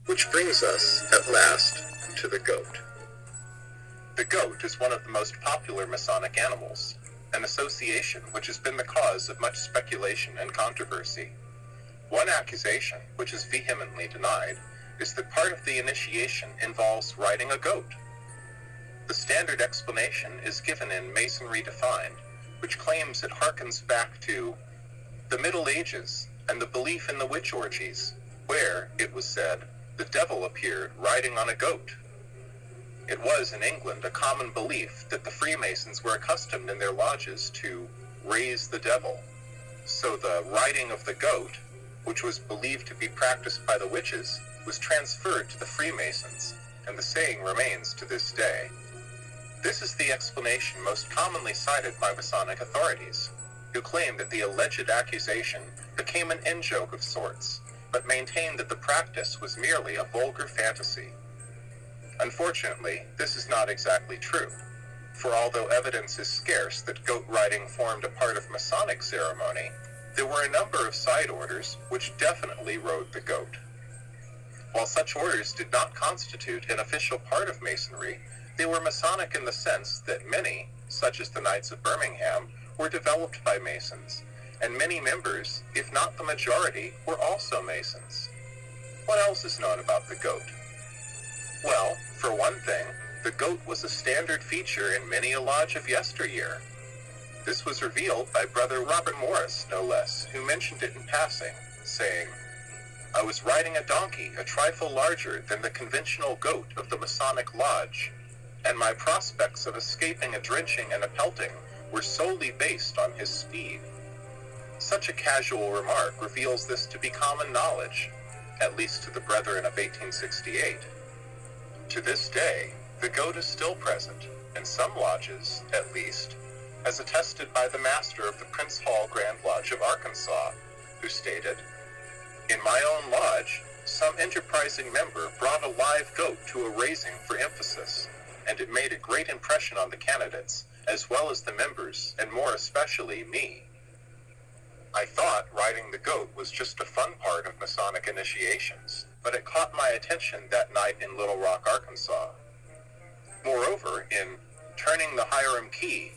Which brings us, at last, to the goat. The goat is one of the most popular Masonic animals, an association which has been the cause of much speculation and controversy. One accusation, which is vehemently denied, is that part of the initiation involves riding a goat. The standard explanation is given in Masonry Defined, which claims it harkens back to the Middle Ages and the belief in the witch orgies, where, it was said, the devil appeared riding on a goat. It was, in England, a common belief that the Freemasons were accustomed in their lodges to raise the devil. So the riding of the goat, which was believed to be practiced by the witches, was transferred to the Freemasons, and the saying remains to this day. This is the explanation most commonly cited by Masonic authorities, who claim that the alleged accusation became an in-joke of sorts, but maintained that the practice was merely a vulgar fantasy. Unfortunately, this is not exactly true, for although evidence is scarce that goat riding formed a part of Masonic ceremony, there were a number of side orders which definitely rode the goat. While such orders did not constitute an official part of Masonry, they were Masonic in the sense that many, such as the Knights of Birmingham, were developed by Masons, and many members, if not the majority, were also Masons. What else is known about the goat? Well, for one thing, the goat was a standard feature in many a lodge of yesteryear. This was revealed by Brother Robert Morris, no less, who mentioned it in passing, saying, "I was riding a donkey a trifle larger than the conventional goat of the Masonic lodge, and my prospects of escaping a drenching and a pelting were solely based on his speed." Such a casual remark reveals this to be common knowledge, at least to the brethren of 1868. To this day, the goat is still present, in some lodges, at least, as attested by the master of the Prince Hall Grand Lodge of Arkansas, who stated, "In my own lodge, some enterprising member brought a live goat to a raising for emphasis, and it made a great impression on the candidates, as well as the members, and more especially me. I thought riding the goat was just a fun part of Masonic initiations, but it caught my attention that night in Little Rock, Arkansas." Moreover, in Turning the Hiram Key,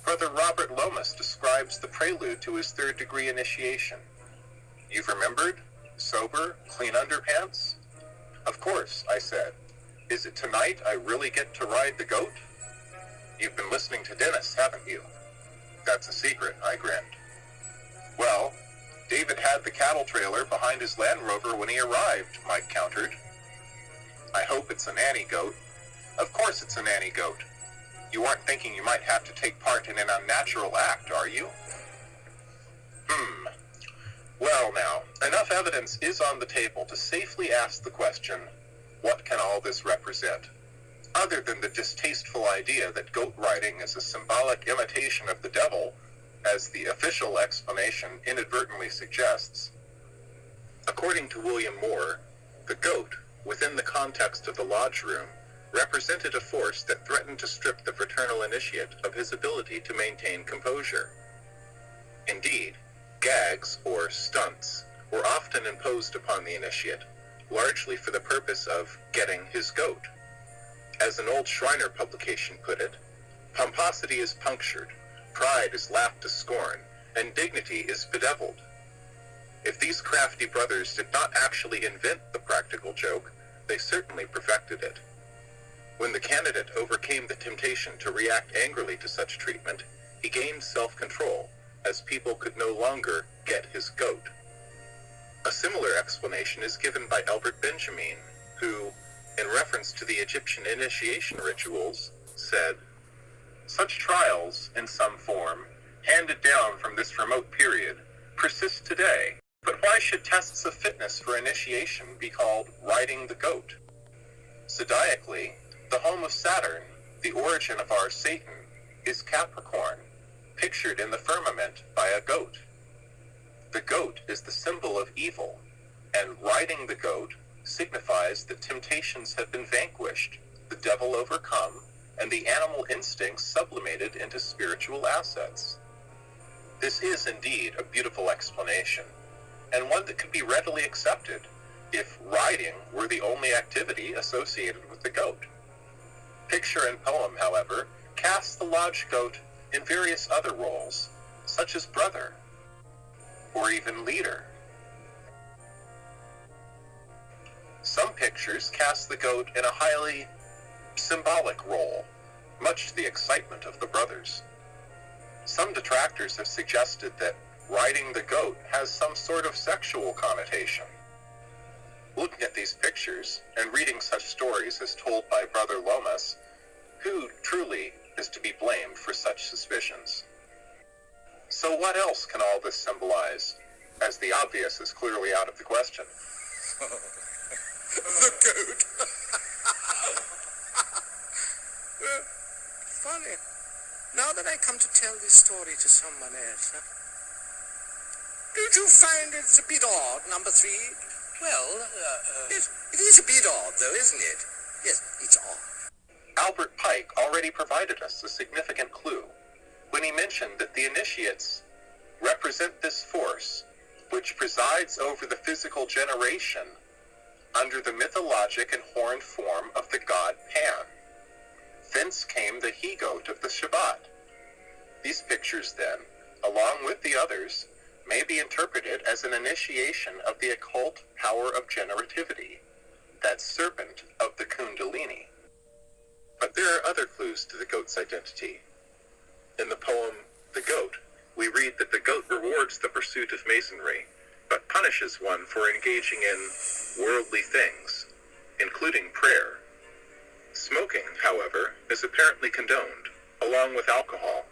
Brother Robert Lomas describes the prelude to his third-degree initiation. "You've remembered? Sober, clean underpants?" "Of course," I said. "Is it tonight I really get to ride the goat?" "You've been listening to Dennis, haven't you?" "That's a secret," I grinned. "Well, David had the cattle trailer behind his Land Rover when he arrived," Mike countered. "I hope it's a nanny goat." "Of course it's a nanny goat. You aren't thinking you might have to take part in an unnatural act, are you?" Well now, enough evidence is on the table to safely ask the question, what can all this represent? Other than the distasteful idea that goat riding is a symbolic imitation of the devil, as the official explanation inadvertently suggests. According to William Moore, the goat, within the context of the lodge room, represented a force that threatened to strip the fraternal initiate of his ability to maintain composure. Indeed, gags, or stunts, were often imposed upon the initiate, largely for the purpose of getting his goat. As an old Shriner publication put it, "Pomposity is punctured, pride is laughed to scorn, and dignity is bedeviled." If these crafty brothers did not actually invent the practical joke, they certainly perfected it. When the candidate overcame the temptation to react angrily to such treatment, he gained self-control, as people could no longer get his goat. A similar explanation is given by Albert Benjamin, who, in reference to the Egyptian initiation rituals, said, "Such trials, in some form, handed down from this remote period, persist today. But why should tests of fitness for initiation be called riding the goat? Zodiacally, the home of Saturn, the origin of our Satan, is Capricorn, pictured in the firmament by a goat. The goat is the symbol of evil, and riding the goat signifies that temptations have been vanquished, the devil overcome, and the animal instincts sublimated into spiritual assets." This is indeed a beautiful explanation, and one that can be readily accepted, if riding were the only activity associated with the goat. Picture and poem, however, cast the lodge goat in various other roles, such as brother, or even leader. Some pictures cast the goat in a highly symbolic role, much to the excitement of the brothers. Some detractors have suggested that riding the goat has some sort of sexual connotation. Looking at these pictures and reading such stories as told by Brother Lomas, who truly is to be blamed for such suspicions? So what else can all this symbolize, as the obvious is clearly out of the question? The goat. Funny. Now that I come to tell this story to someone else, don't you find it a bit odd, number 3? Well, It is a bit odd, though, isn't it? Yes, it's odd. Albert Pike already provided us a significant clue when he mentioned that the initiates represent this force which presides over the physical generation under the mythologic and horned form of the god Pan. Thence came the he-goat of the Shabbat. These pictures, then, along with the others, may be interpreted as an initiation of the occult power of generativity, that serpent of the Kundalini. But there are other clues to the goat's identity. In the poem, The Goat, we read that the goat rewards the pursuit of masonry, but punishes one for engaging in worldly things, including prayer. Smoking, however, is apparently condoned, along with alcohol.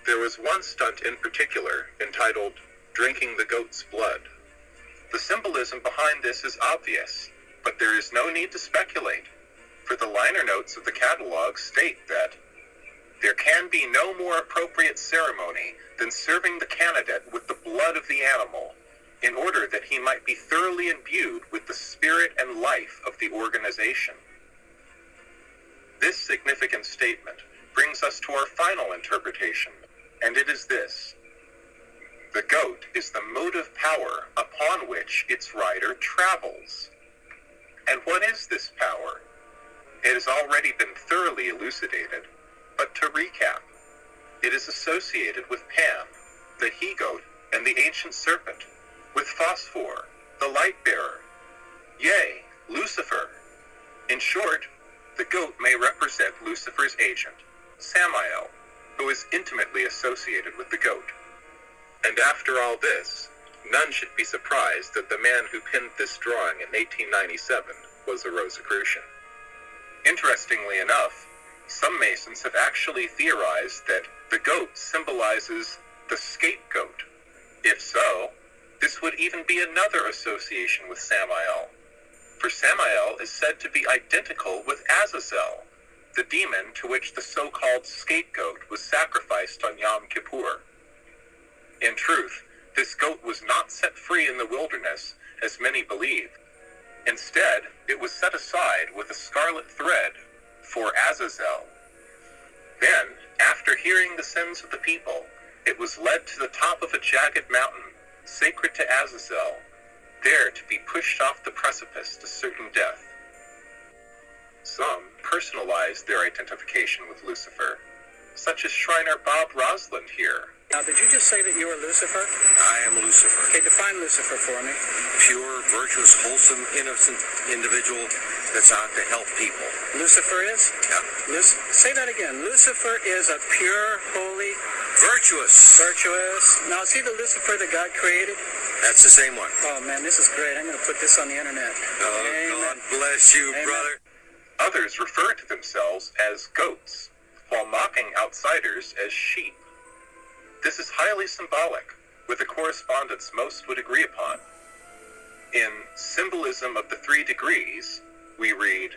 There was one stunt in particular, entitled Drinking the Goat's Blood. The symbolism behind this is obvious, but there is no need to speculate, for the liner notes of the catalog state that there can be no more appropriate ceremony than serving the candidate with the blood of the animal, in order that he might be thoroughly imbued with the spirit and life of the organization. This significant statement brings us to our final interpretation, and it is this. The goat is the motive power upon which its rider travels. And what is this power? It has already been thoroughly elucidated, but to recap, it is associated with Pan, the he-goat, and the ancient serpent, with Phosphor, the light-bearer, yea, Lucifer. In short, the goat may represent Lucifer's agent, Samael, who is intimately associated with the goat. And after all this, none should be surprised that the man who pinned this drawing in 1897 was a Rosicrucian. Interestingly enough, some Masons have actually theorized that the goat symbolizes the scapegoat. If so, this would even be another association with Samael, for Samael is said to be identical with Azazel, the demon to which the so-called scapegoat was sacrificed on Yom Kippur. In truth, this goat was not set free in the wilderness, as many believe. Instead, it was set aside with a scarlet thread for Azazel. Then, after hearing the sins of the people, it was led to the top of a jagged mountain, sacred to Azazel, there to be pushed off the precipice to certain death. Some personalized their identification with Lucifer, such as Shriner Bob Rosland here. Now, did you just say that you were Lucifer? I am Lucifer. Okay, define Lucifer for me. Pure, virtuous, wholesome, innocent individual that's out to help people. Lucifer is? Yeah. Say that again. Lucifer is a pure, holy, Virtuous. Now, is he the Lucifer that God created? That's the same one. Oh, man, this is great. I'm going to put this on the internet. Oh, Amen. God bless you, Amen. brother. Others refer to themselves as goats, while mocking outsiders as sheep. This is highly symbolic, with a correspondence most would agree upon. In Symbolism of the Three Degrees, we read,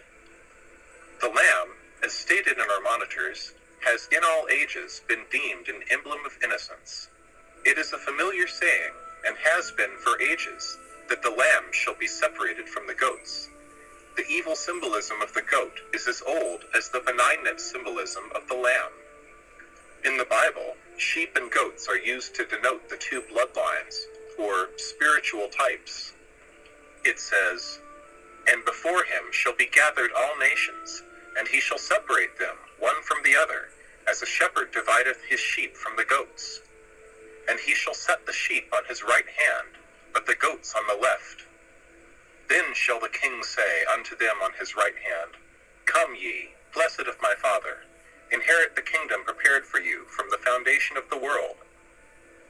"The lamb, as stated in our monitors, has in all ages been deemed an emblem of innocence. It is a familiar saying, and has been for ages, that the lamb shall be separated from the goats. The evil symbolism of the goat is as old as the benignant symbolism of the lamb. In the Bible, sheep and goats are used to denote the two bloodlines, or spiritual types. it says, "And before him shall be gathered all nations, and he shall separate them one from the other, as a shepherd divideth his sheep from the goats. And he shall set the sheep on his right hand, but the goats on the left. Then shall the king say unto them on his right hand, Come ye, blessed of my Father, inherit the kingdom prepared for you from the foundation of the world.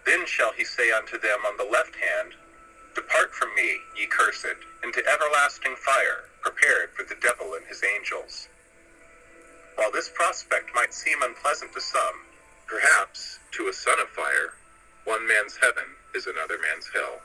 Then shall he say unto them on the left hand, Depart from me, ye cursed, into everlasting fire, prepared for the devil and his angels." While this prospect might seem unpleasant to some, perhaps, to a son of fire, one man's heaven is another man's hell.